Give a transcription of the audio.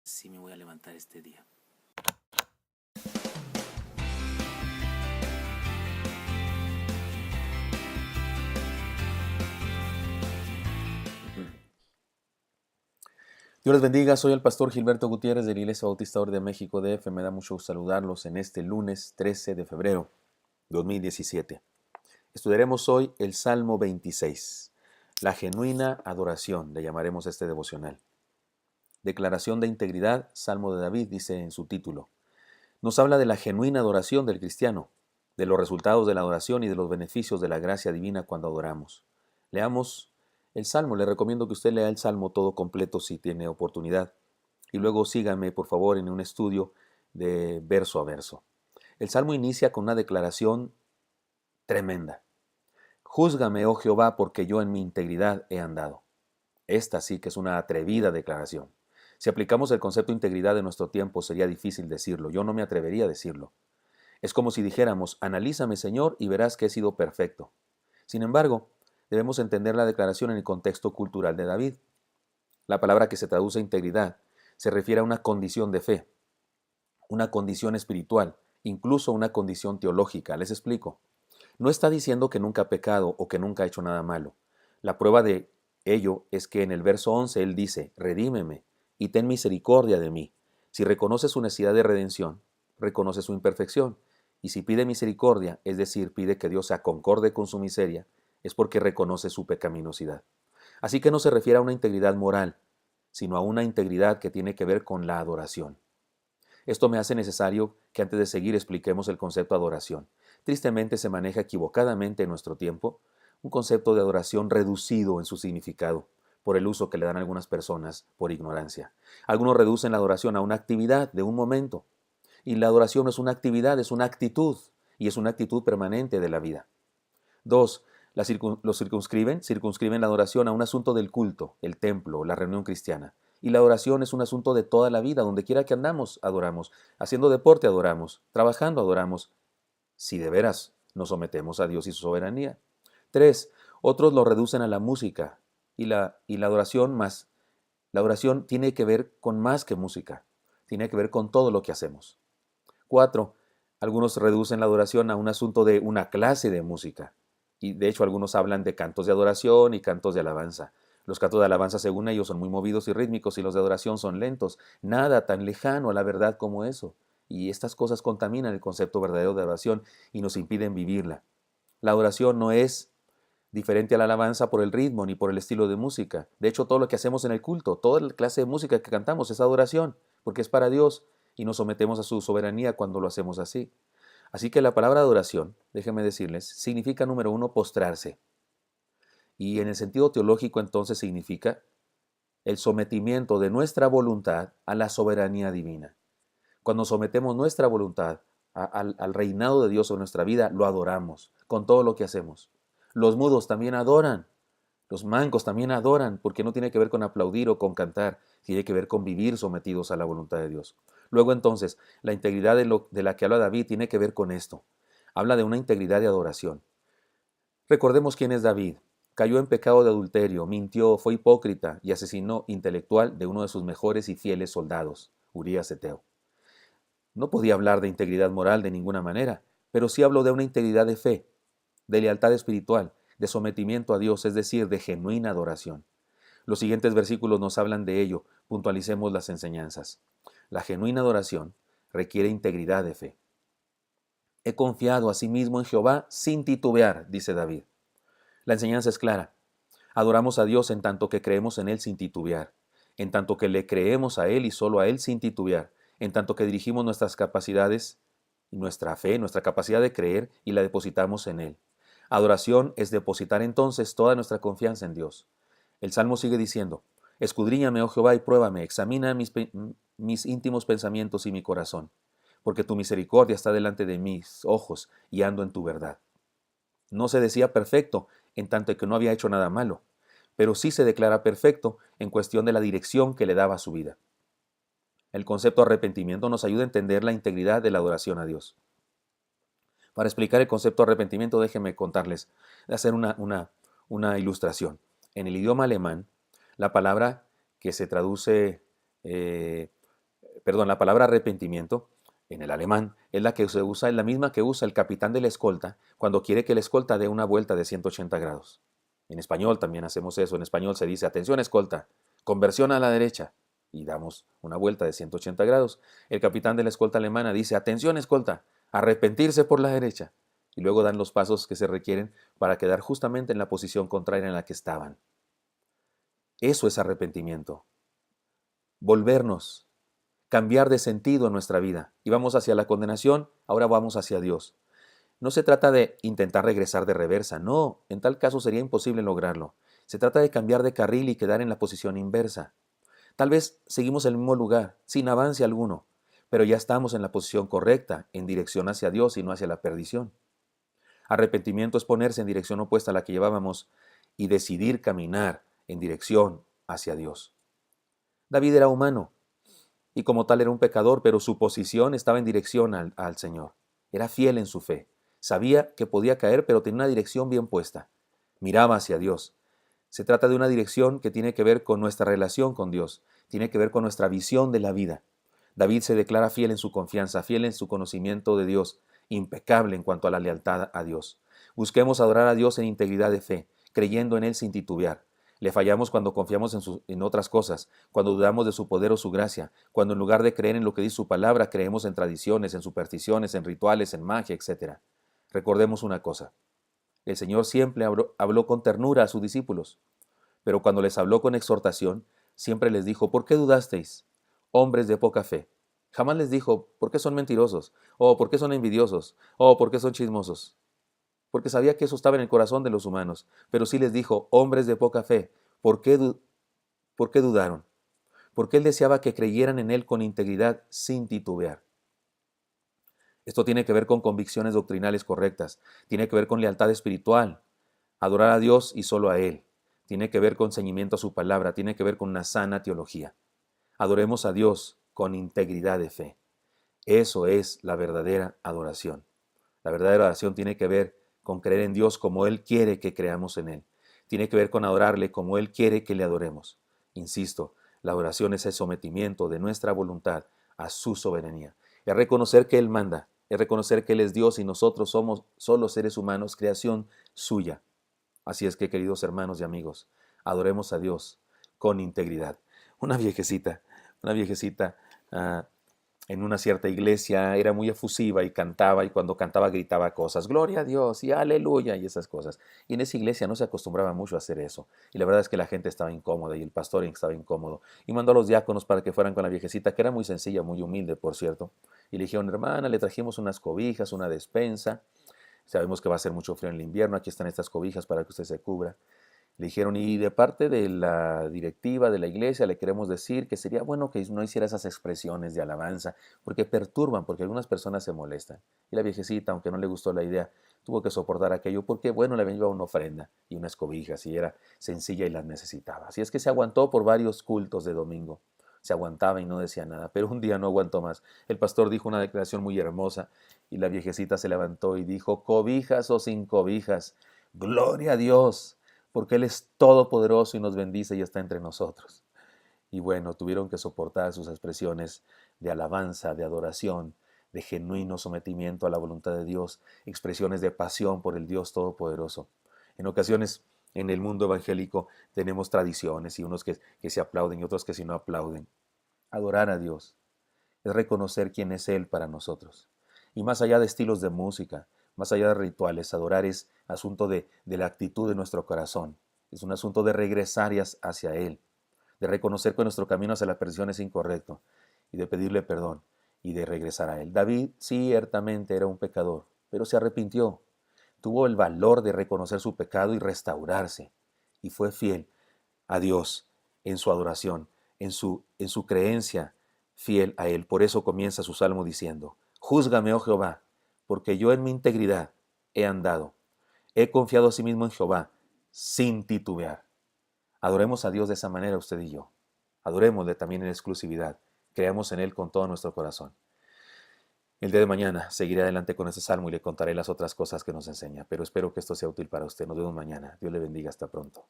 Sí me voy a levantar este día. Dios les bendiga, soy el pastor Gilberto Gutiérrez de la Iglesia Bautista de México DF. Me da mucho gusto saludarlos en este lunes 13 de febrero 2017. Estudiaremos hoy el Salmo 26, la genuina adoración, le llamaremos a este devocional. Declaración de integridad, Salmo de David, dice en su título. Nos habla de la genuina adoración del cristiano, de los resultados de la adoración y de los beneficios de la gracia divina cuando adoramos. Leamos el Salmo. Le recomiendo que usted lea el Salmo todo completo si tiene oportunidad. Y luego sígame, por favor, en un estudio de verso a verso. El Salmo inicia con una declaración tremenda. Júzgame, oh Jehová, porque yo en mi integridad he andado. Esta sí que es una atrevida declaración. Si aplicamos el concepto de integridad en nuestro tiempo, sería difícil decirlo. Yo no me atrevería a decirlo. Es como si dijéramos, analízame, Señor, y verás que he sido perfecto. Sin embargo, debemos entender la declaración en el contexto cultural de David. La palabra que se traduce integridad se refiere a una condición de fe, una condición espiritual, incluso una condición teológica. Les explico. No está diciendo que nunca ha pecado o que nunca ha hecho nada malo. La prueba de ello es que en el verso 11 él dice, redímeme y ten misericordia de mí. Si reconoce su necesidad de redención, reconoce su imperfección. Y si pide misericordia, es decir, pide que Dios se concorde con su miseria, es porque reconoce su pecaminosidad. Así que no se refiere a una integridad moral, sino a una integridad que tiene que ver con la adoración. Esto me hace necesario que antes de seguir expliquemos el concepto de adoración. Tristemente se maneja equivocadamente en nuestro tiempo un concepto de adoración reducido en su significado por el uso que le dan algunas personas por ignorancia. Algunos reducen la adoración a una actividad de un momento, y la adoración no es una actividad, es una actitud, y es una actitud permanente de la vida. Dos, lo circunscriben la adoración a un asunto del culto, el templo, la reunión cristiana. Y la adoración es un asunto de toda la vida, donde quiera que andamos, adoramos. Haciendo deporte, adoramos. Trabajando, adoramos. Si de veras nos sometemos a Dios y su soberanía. Tres, otros lo reducen a la música. La adoración tiene que ver con más que música. Tiene que ver con todo lo que hacemos. Cuatro, algunos reducen la adoración a un asunto de una clase de música. Y de hecho algunos hablan de cantos de adoración y cantos de alabanza. Los cantos de alabanza, según ellos, son muy movidos y rítmicos y los de adoración son lentos. Nada tan lejano a la verdad como eso. Y estas cosas contaminan el concepto verdadero de adoración y nos impiden vivirla. La adoración no es diferente a la alabanza por el ritmo ni por el estilo de música. De hecho, todo lo que hacemos en el culto, toda la clase de música que cantamos es adoración, porque es para Dios y nos sometemos a su soberanía cuando lo hacemos así. Así que la palabra adoración, déjenme decirles, significa número uno, postrarse. Y en el sentido teológico entonces significa el sometimiento de nuestra voluntad a la soberanía divina. Cuando sometemos nuestra voluntad al reinado de Dios sobre nuestra vida, lo adoramos con todo lo que hacemos. Los mudos también adoran, los mancos también adoran, porque no tiene que ver con aplaudir o con cantar, tiene que ver con vivir sometidos a la voluntad de Dios. Luego entonces, la integridad de la que habla David tiene que ver con esto. Habla de una integridad de adoración. Recordemos quién es David. Cayó en pecado de adulterio, mintió, fue hipócrita y asesinó intelectual de uno de sus mejores y fieles soldados, Urías Eteo. No podía hablar de integridad moral de ninguna manera, pero sí habló de una integridad de fe, de lealtad espiritual, de sometimiento a Dios, es decir, de genuina adoración. Los siguientes versículos nos hablan de ello, puntualicemos las enseñanzas. La genuina adoración requiere integridad de fe. He confiado asimismo en Jehová sin titubear, dice David. La enseñanza es clara. Adoramos a Dios en tanto que creemos en Él sin titubear, en tanto que le creemos a Él y solo a Él sin titubear, en tanto que dirigimos nuestras capacidades, nuestra fe, nuestra capacidad de creer y la depositamos en Él. Adoración es depositar entonces toda nuestra confianza en Dios. El Salmo sigue diciendo, escudriñame, oh Jehová, y pruébame, examina mis íntimos pensamientos y mi corazón, porque tu misericordia está delante de mis ojos y ando en tu verdad. No se decía perfecto en tanto que no había hecho nada malo, pero sí se declara perfecto en cuestión de la dirección que le daba a su vida. El concepto de arrepentimiento nos ayuda a entender la integridad de la adoración a Dios. Para explicar el concepto de arrepentimiento, déjenme contarles, hacer una ilustración. En el idioma alemán, la palabra que se traduce la palabra arrepentimiento en el alemán es la que se usa, es la misma que usa el capitán de la escolta cuando quiere que la escolta dé una vuelta de 180 grados. En español también hacemos eso. En español se dice, atención escolta, conversión a la derecha, y damos una vuelta de 180 grados. El capitán de la escolta alemana dice, atención escolta, arrepentirse por la derecha, y luego dan los pasos que se requieren para quedar justamente en la posición contraria en la que estaban. Eso es arrepentimiento. Volvernos, cambiar de sentido en nuestra vida. Íbamos hacia la condenación, ahora vamos hacia Dios. No se trata de intentar regresar de reversa, no, en tal caso sería imposible lograrlo. Se trata de cambiar de carril y quedar en la posición inversa. Tal vez seguimos en el mismo lugar, sin avance alguno, pero ya estamos en la posición correcta, en dirección hacia Dios y no hacia la perdición. Arrepentimiento es ponerse en dirección opuesta a la que llevábamos y decidir caminar en dirección hacia Dios. David era humano y como tal era un pecador, pero su posición estaba en dirección al Señor. Era fiel en su fe. Sabía que podía caer, pero tenía una dirección bien puesta. Miraba hacia Dios. Se trata de una dirección que tiene que ver con nuestra relación con Dios, tiene que ver con nuestra visión de la vida. David se declara fiel en su confianza, fiel en su conocimiento de Dios, impecable en cuanto a la lealtad a Dios. Busquemos adorar a Dios en integridad de fe, creyendo en Él sin titubear. Le fallamos cuando confiamos en otras cosas, cuando dudamos de su poder o su gracia, cuando en lugar de creer en lo que dice su palabra, creemos en tradiciones, en supersticiones, en rituales, en magia, etc. Recordemos una cosa. El Señor siempre habló con ternura a sus discípulos, pero cuando les habló con exhortación, siempre les dijo, ¿por qué dudasteis, hombres de poca fe? Jamás les dijo, ¿por qué son mentirosos? ¿O por qué son envidiosos? ¿O por qué son chismosos? Porque sabía que eso estaba en el corazón de los humanos, pero sí les dijo, hombres de poca fe, ¿por qué dudaron? Porque Él deseaba que creyeran en Él con integridad sin titubear. Esto tiene que ver con convicciones doctrinales correctas, tiene que ver con lealtad espiritual, adorar a Dios y solo a Él, tiene que ver con ceñimiento a su palabra, tiene que ver con una sana teología. Adoremos a Dios con integridad de fe. Eso es la verdadera adoración. La verdadera adoración tiene que ver con creer en Dios como Él quiere que creamos en Él. Tiene que ver con adorarle como Él quiere que le adoremos. Insisto, la adoración es el sometimiento de nuestra voluntad a su soberanía. Es reconocer que Él manda, es reconocer que Él es Dios y nosotros somos solo seres humanos, creación suya. Así es que, queridos hermanos y amigos, adoremos a Dios con integridad. Una viejecita, uh, en una cierta iglesia era muy efusiva y cantaba, y cuando cantaba gritaba cosas, gloria a Dios y aleluya y esas cosas. Y en esa iglesia no se acostumbraba mucho a hacer eso. Y la verdad es que la gente estaba incómoda y el pastor estaba incómodo. Y mandó a los diáconos para que fueran con la viejecita, que era muy sencilla, muy humilde, por cierto. Y le dijeron, hermana, le trajimos unas cobijas, una despensa. Sabemos que va a ser mucho frío en el invierno, aquí están estas cobijas para que usted se cubra. Le dijeron, y de parte de la directiva de la iglesia le queremos decir que sería bueno que no hiciera esas expresiones de alabanza, porque perturban, porque algunas personas se molestan. Y la viejecita, aunque no le gustó la idea, tuvo que soportar aquello, porque bueno, le venía una ofrenda y unas cobijas, y era sencilla y las necesitaba. Así es que se aguantó por varios cultos de domingo. Se aguantaba y no decía nada, pero un día no aguantó más. El pastor dijo una declaración muy hermosa, y la viejecita se levantó y dijo, cobijas o sin cobijas, gloria a Dios, porque Él es todopoderoso y nos bendice y está entre nosotros. Y bueno, tuvieron que soportar sus expresiones de alabanza, de adoración, de genuino sometimiento a la voluntad de Dios, expresiones de pasión por el Dios Todopoderoso. En ocasiones, en el mundo evangélico tenemos tradiciones y unos que se aplauden y otros que si no aplauden. Adorar a Dios es reconocer quién es Él para nosotros. Y más allá de estilos de música, más allá de rituales, adorar es asunto de la actitud de nuestro corazón. Es un asunto de regresar hacia Él, de reconocer que nuestro camino hacia la perdición es incorrecto y de pedirle perdón y de regresar a Él. David ciertamente era un pecador, pero se arrepintió. Tuvo el valor de reconocer su pecado y restaurarse. Y fue fiel a Dios en su adoración, en su creencia fiel a Él. Por eso comienza su salmo diciendo, júzgame, oh Jehová, porque yo en mi integridad he andado. He confiado a sí mismo en Jehová, sin titubear. Adoremos a Dios de esa manera usted y yo. Adorémosle también en exclusividad. Creamos en Él con todo nuestro corazón. El día de mañana seguiré adelante con este salmo y le contaré las otras cosas que nos enseña, pero espero que esto sea útil para usted. Nos vemos mañana. Dios le bendiga. Hasta pronto.